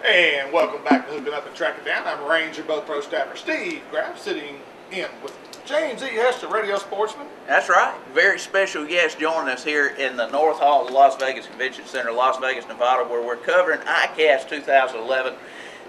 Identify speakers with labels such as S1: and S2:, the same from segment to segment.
S1: And welcome back to Hooking Up and Tracking Down. I'm Ranger Boat Pro staffer Steve Graff, sitting in with James E. Hester, radio sportsman.
S2: That's right. Very special guest joining us here in the North Hall of the Las Vegas Convention Center, Las Vegas, Nevada, where we're covering ICAST 2011.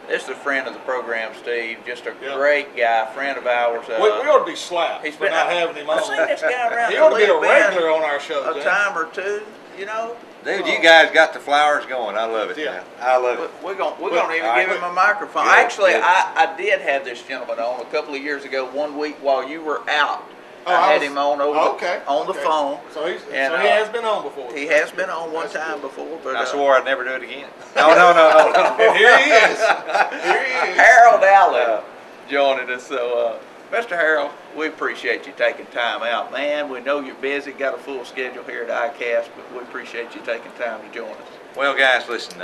S2: This is a friend of the program, Steve. Just a great guy, friend of ours.
S1: We ought to be slapped for not having him on.
S2: I've seen this guy around.
S1: He ought to be a regular on our show.
S2: A time or two, you know.
S3: Dude, you guys got the flowers going. I love it.
S1: Yeah.
S3: Man. I love it.
S2: We're gonna even give him a microphone.
S3: Good,
S2: Actually,
S3: good.
S2: I did have this gentleman on a couple of years ago. 1 week while you were out, I had him on on the phone.
S1: So he has been on before.
S2: He has been on one time before, but
S3: I swore I'd never do it again. No.
S1: And here he is. Here he is.
S2: Harold Allen joining us. So, Mr. Harold, we appreciate you taking time out, man. We know you're busy, got a full schedule here at ICAST, but we appreciate you taking time to join us.
S3: Well, guys, listen.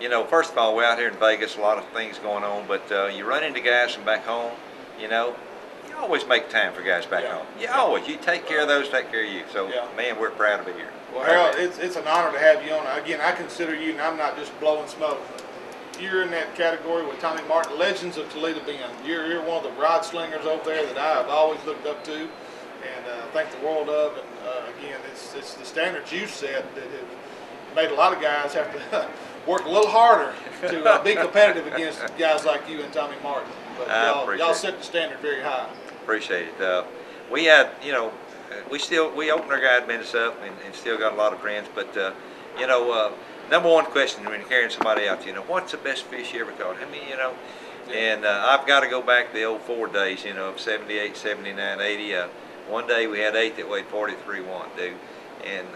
S3: You know, first of all, we're out here in Vegas. A lot of things going on, but you run into guys from back home. You know, you always make time for guys back home. You always. You take care of those, take care of you. So, man, we're proud to be here.
S1: Well, Harold, it's an honor to have you on. Again, I consider you, and I'm not just blowing smoke. You're in that category with Tommy Martin, legends of Toledo Bend. You're one of the rod slingers over there that I have always looked up to and think the world of. And again, it's the standards you set that have made a lot of guys have to work a little harder to be competitive against guys like you and Tommy Martin. But y'all set the standard very high.
S3: Appreciate it. We had, you know, we opened our guide business up and still got a lot of friends, but you know. Number one question when you're carrying somebody out, you know, what's the best fish you ever caught? I mean, you know, and I've got to go back to the old Ford days, you know, of 78, 79, 80. One day we had 8 that weighed 43.1, dude. And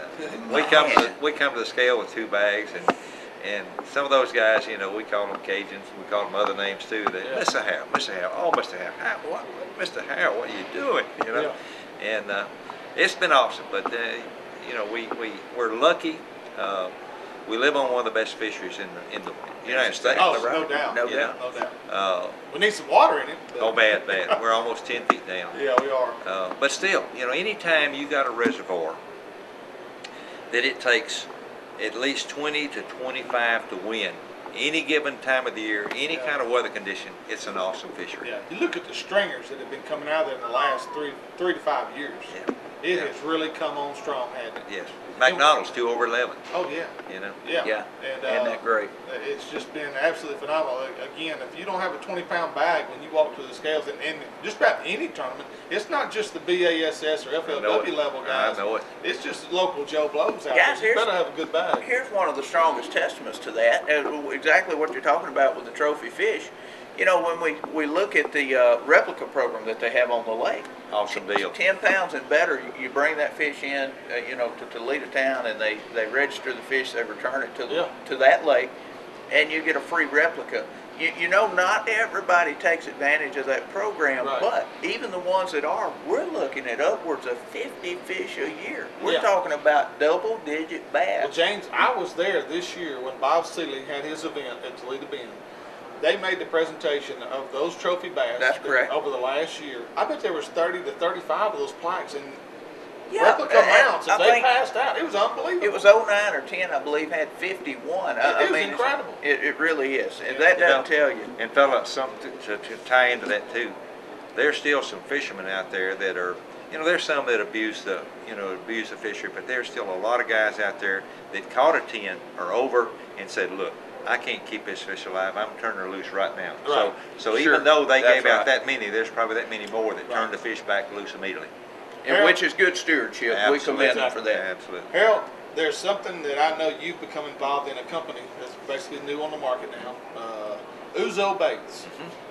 S3: we come to the scale with 2 bags, and some of those guys, you know, we call them Cajuns, we call them other names too. They, Mr. Howell, oh, Mr. Howell, what, Mr. Howell, what are you doing? You know, and it's been awesome. But you know, we're lucky. We live on one of the best fisheries in the United States.
S1: Oh, no doubt. No doubt. We need some water in it.
S3: Oh, bad. We're almost 10 feet down.
S1: Yeah, we are.
S3: But still, you know, anytime you got a reservoir that it takes at least 20 to 25 to win, any given time of the year, any kind of weather condition, it's an awesome fishery.
S1: Yeah. You look at the stringers that have been coming out there in the last three to 5 years.
S3: Yeah.
S1: It has really come on strong, hasn't it?
S3: Yes. McDonald's 2 over 11.
S1: Oh yeah.
S3: You know.
S2: Yeah.
S1: And
S2: isn't that great?
S1: It's just been absolutely phenomenal. Again, if you don't have a 20-pound bag when you walk to the scales, and just about any tournament, it's not just the BASS or FLW level guys.
S3: I know it.
S1: It's just local Joe Blows out there. You better have a good bag.
S2: Here's one of the strongest testaments to that. Exactly what you're talking about with the trophy fish. You know, when we look at the replica program that they have on the lake,
S3: awesome deal.
S2: 10 pounds and better, you bring that fish in, you know, to Toledo town, and they register the fish, they return it to that lake, and you get a free replica. You know, not everybody takes advantage of that program, but even the ones that are, we're looking at upwards of 50 fish a year. We're talking about double-digit bass.
S1: Well, James, I was there this year when Bob Seeley had his event at Toledo Bend. They made the presentation of those trophy bass.
S2: That's correct.
S1: Over the last year. I bet there was 30 to 35 of those plaques and replica mounts that they passed out. It was unbelievable.
S2: It was 09 or 10, I believe, had 51.
S1: It was incredible.
S2: It really is. And that doesn't tell you.
S3: And fella, something to tie into that too, there's still some fishermen out there that are, you know, there's some that abuse the fishery, but there's still a lot of guys out there that caught a 10 or over and said, look, I can't keep this fish alive. I'm turning her loose right now. So even though they gave out that many, there's probably that many more that turned the fish back loose immediately.
S2: And which is good stewardship. We commend them for that.
S3: Absolutely.
S1: Harold, there's something that I know you've become involved in, a company that's basically new on the market now, Uzo Baits.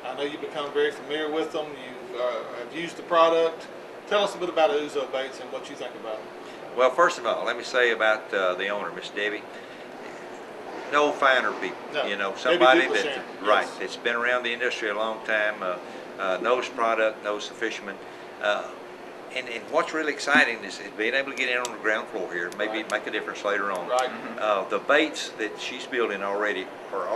S1: I know you've become very familiar with them. You have used the product. Tell us a bit about Uzo Baits and what you think about it.
S3: Well, first of all, let me say about the owner, Miss Debbie. No finer people, you know, somebody that's been around the industry a long time, knows product, knows the fishermen, and what's really exciting is being able to get in on the ground floor here, maybe make a difference later on. The baits that she's building already are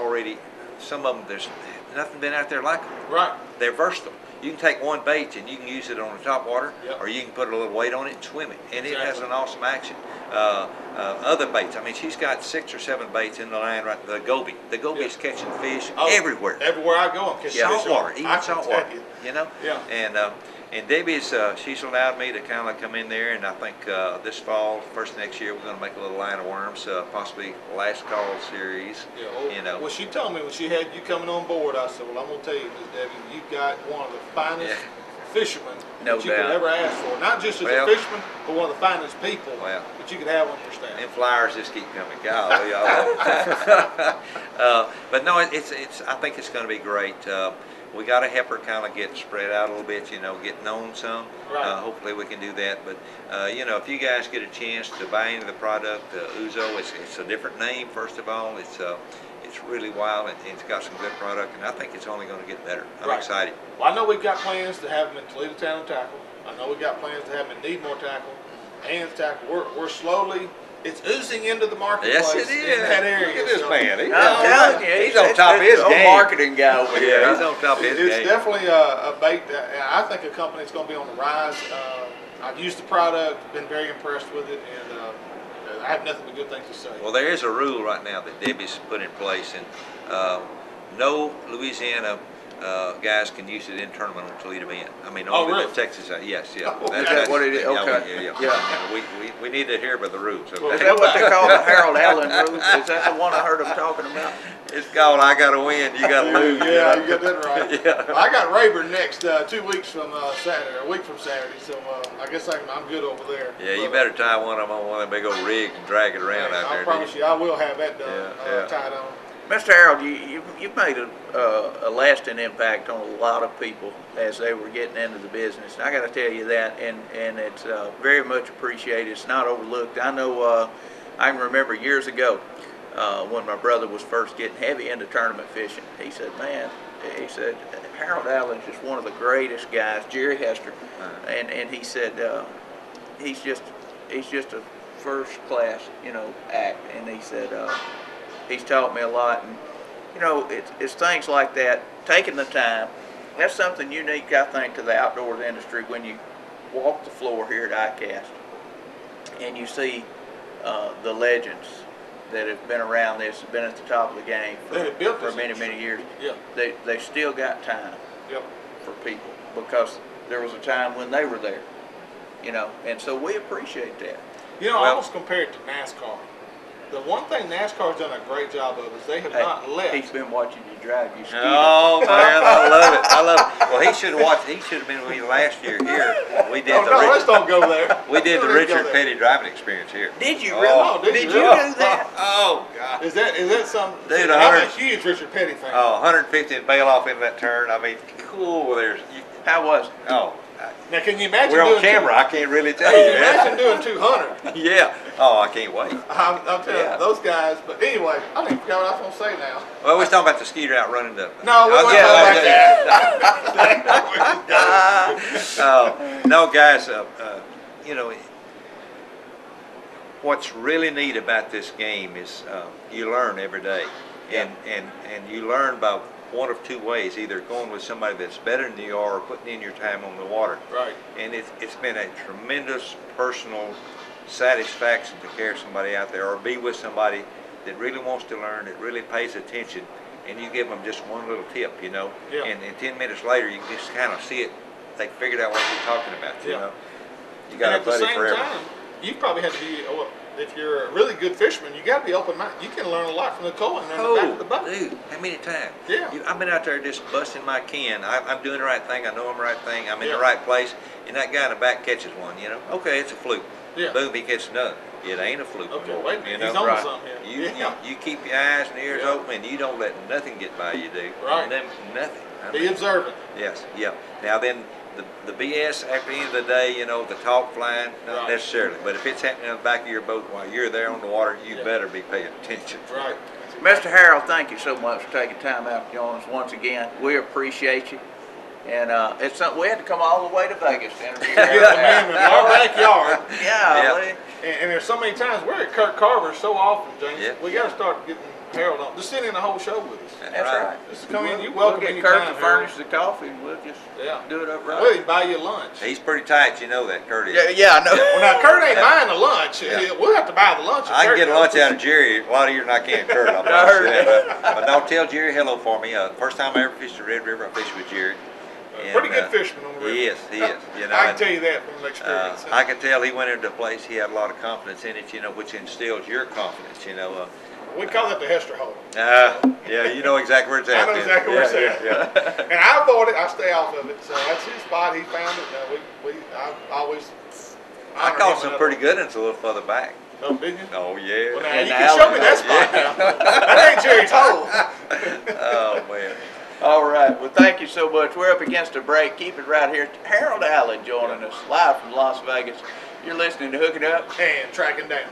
S3: some of them, there's nothing been out there like them. They're versatile. You can take one bait and you can use it on the top water,
S1: Yep.
S3: or you can put a little weight on it and swim it, and it has
S1: Exactly.
S3: an awesome action. Other baits. I mean, she's got 6 or 7 baits in the line right. The goby. The goby is catching fish everywhere.
S1: Everywhere I go, I'm catching fish.
S3: Saltwater,
S1: I
S3: even
S1: can
S3: saltwater.
S1: tell you.
S3: You know.
S1: Yeah.
S3: And Debbie's she's allowed me to kind of come in there, and I think this fall, first next year, we're going to make a little line of worms, possibly last call series.
S1: Yeah, well,
S3: you know.
S1: well, she told me when she had you coming on board, I said, well, I'm going to tell you, Miss Debbie, you've got one of the finest fishermen
S2: No
S1: that you
S2: doubt.
S1: could ever ask for. Not just as a fisherman, but one of the finest people that you could have on your staff.
S3: Them flyers just keep coming. Golly, but no, it's. I think it's going to be great. We got to help her kind of get spread out a little bit, you know, get known some.
S1: Right.
S3: Hopefully we can do that. But, you know, if you guys get a chance to buy into the product, Uzo, it's a different name, first of all. It's really wild, and it's got some good product, and I think it's only going to get better. I'm excited.
S1: Well, I know we've got plans to have them in Toledo Town and Tackle. I know we've got plans to have them in Needmore Tackle, and Tackle. We're slowly, it's oozing into the marketplace
S3: Yes, it is.
S1: in that area.
S3: Look at this man.
S2: I'm telling you,
S3: He's on top of his
S2: old
S3: game.
S2: marketing guy over here.
S3: Yeah, he's on top of his
S1: It's
S3: game.
S1: definitely a bait. I think a company that's going to be on the rise. I've used the product, been very impressed with it, and I have nothing but good things to say.
S3: Well, there is a rule right now that Debbie's put in place, and no Louisiana guys can use it in tournament on Toledo Bend. I mean, only
S1: really?
S3: the Texas. Yes, yeah.
S1: Okay.
S3: That's
S2: what it is?
S3: Yeah,
S2: Okay.
S3: we need to adhere by the rules. Okay?
S1: Well,
S2: Is that what they call the Harold Allen rule? Is that the one I heard them talking about?
S3: It's called I gotta win, you gotta lose.
S1: Yeah, you got that right.
S3: Yeah.
S1: I got Rayburn next 2 weeks from Saturday, a week from Saturday, so I guess I'm good over there.
S3: Yeah, you
S1: But,
S3: better tie one of them on one of them big old rigs and drag it around out there.
S1: I promise you, I will have that done,
S3: Yeah.
S1: tied on.
S2: Mr. Harold, you've made a lasting impact on a lot of people as they were getting into the business. I got to tell you that, and it's very much appreciated. It's not overlooked. I know I can remember years ago when my brother was first getting heavy into tournament fishing. He said, man, he said, Harold Allen's just one of the greatest guys, Jerry Hester, and he said he's just a first class, you know, act, and he said he's taught me a lot, and you know, it's things like that, taking the time. That's something unique, I think, to the outdoors industry when you walk the floor here at ICAST and you see the legends that have been around this, have been at the top of the game for many years.
S1: Yeah.
S2: They still got time
S1: Yep.
S2: for people because there was a time when they were there, you know, and so we appreciate that.
S1: You know, I
S3: Well-
S1: almost compare it to NASCAR. The one thing NASCAR's done a great job of is they have not left.
S2: He's been watching you drive. You skeeter.
S3: Oh man, I love it. I love it. Well, he should have watched. He should have been with me last year here. We did
S1: Oh, no, let's don't go there.
S3: we did the
S1: Let's go
S3: Richard
S1: there.
S3: Petty driving experience here.
S2: Did you
S3: Oh,
S2: really?
S1: Oh, did you
S2: you
S1: really?
S2: do that?
S3: Oh God.
S1: Is that something?
S3: Dude,
S1: I'm a
S3: 100
S1: huge Richard Petty fan.
S3: Oh, 150 and bail off in that turn. I mean, cool. There's.
S2: How was it?
S3: Oh,
S1: Now, can you imagine
S3: we're on
S1: doing
S3: camera. I can't really tell
S1: Can
S3: you.
S1: you imagine doing 200?
S3: Yeah. Oh, I can't wait.
S1: I'm telling
S2: Yeah.
S1: you, those guys. But anyway, I don't even forgot what I was going to say now.
S3: Well, we was talking about the skeeter out running the.
S1: No, we
S3: Oh,
S1: won't
S3: yeah,
S1: go back there.
S3: No, guys, you know, what's really neat about this game is you learn every day, and you learn by one of two ways: either going with somebody that's better than you are, or putting in your time on the water.
S1: Right.
S3: And it's been a tremendous personal satisfaction to carry somebody out there, or be with somebody that really wants to learn, that really pays attention, and you give them just one little tip, you know,
S1: Yeah.
S3: and 10 minutes later you just kind of see it. They figured out what you're talking about, you
S1: Yeah.
S3: know. You
S1: And
S3: got a
S1: at the
S3: buddy
S1: same
S3: forever.
S1: time, you probably have to be. If you're a really good fisherman, you got to be open-minded. You can learn a lot from the tow and the back of the boat.
S3: Dude, how many times?
S1: Yeah.
S3: I've been out there just busting my can. I'm doing the right thing. I know I'm the right thing. I'm in
S1: Yeah.
S3: the right place. And that guy in the back catches one, you know. Okay, it's a fluke.
S1: Yeah.
S3: Boom, he catches another. It ain't a fluke.
S1: Okay,
S3: no more,
S1: wait a
S3: you
S1: minute. He's
S3: know?
S1: on
S2: Right.
S1: to something here.
S3: You keep your eyes and ears
S1: Yeah.
S3: open, and you don't let nothing get by you, dude.
S1: Right.
S3: Nothing. I
S1: Be
S3: mean,
S1: observant.
S3: yes, yeah. Now then, the BS after the end of the day, you know, the talk flying, not
S1: Right.
S3: necessarily. But if it's happening on the back of your boat while you're there on the water, you
S1: Yeah.
S3: better be paying attention.
S1: Right.
S2: Mr. Harold, thank you so much for taking time out to join us once again. We appreciate you. And it's something we had to come all the way to Vegas to interview you.
S1: Yeah, man, in our backyard.
S2: Yeah.
S3: Yeah.
S2: Lee.
S1: And there's so many times we're at Kirk Carver's so often, James.
S3: Yeah.
S1: We got to start getting Harold on. Just sit in the whole show with us.
S2: That's right.
S1: Just come in. You
S2: We'll
S1: welcome
S2: get Kurt
S1: anytime,
S2: to
S1: Harold.
S2: furnish the coffee, and we'll just do it up right.
S1: Well, he buy you lunch.
S3: He's pretty tight, you know that, Kurt is.
S2: Yeah, I know.
S1: Well, now Kurt ain't buying the lunch.
S3: Yeah.
S1: We'll have to buy the lunch.
S3: I can get lunch out of Jerry a lot easier than I can Kurt. I promise you that. But don't tell Jerry hello for me. First time I ever fished the Red River, I fished with Jerry. And,
S1: Pretty good fisherman on the river.
S3: He is. You know,
S1: I can tell you that from experience.
S3: I could tell he went into a place, he had a lot of confidence in it, you know, which instills your confidence, you know.
S1: We call it the Hester hole.
S3: Yeah, you know exactly where it's at.
S1: I know exactly where it's at.
S3: Yeah.
S1: And I avoid it. I stay off of it. So that's his spot. He found it. I always.
S3: I caught some pretty good ones a little further back.
S1: Oh, did you?
S3: Oh, yeah.
S1: Well, now
S2: And
S1: you can show me that spot now. That ain't Jerry's hole.
S3: Oh, man.
S2: All right. Well, thank you so much. We're up against a break. Keep it right here. Harold Allen joining us live from Las Vegas. You're listening to Hook It Up
S1: And tracking down.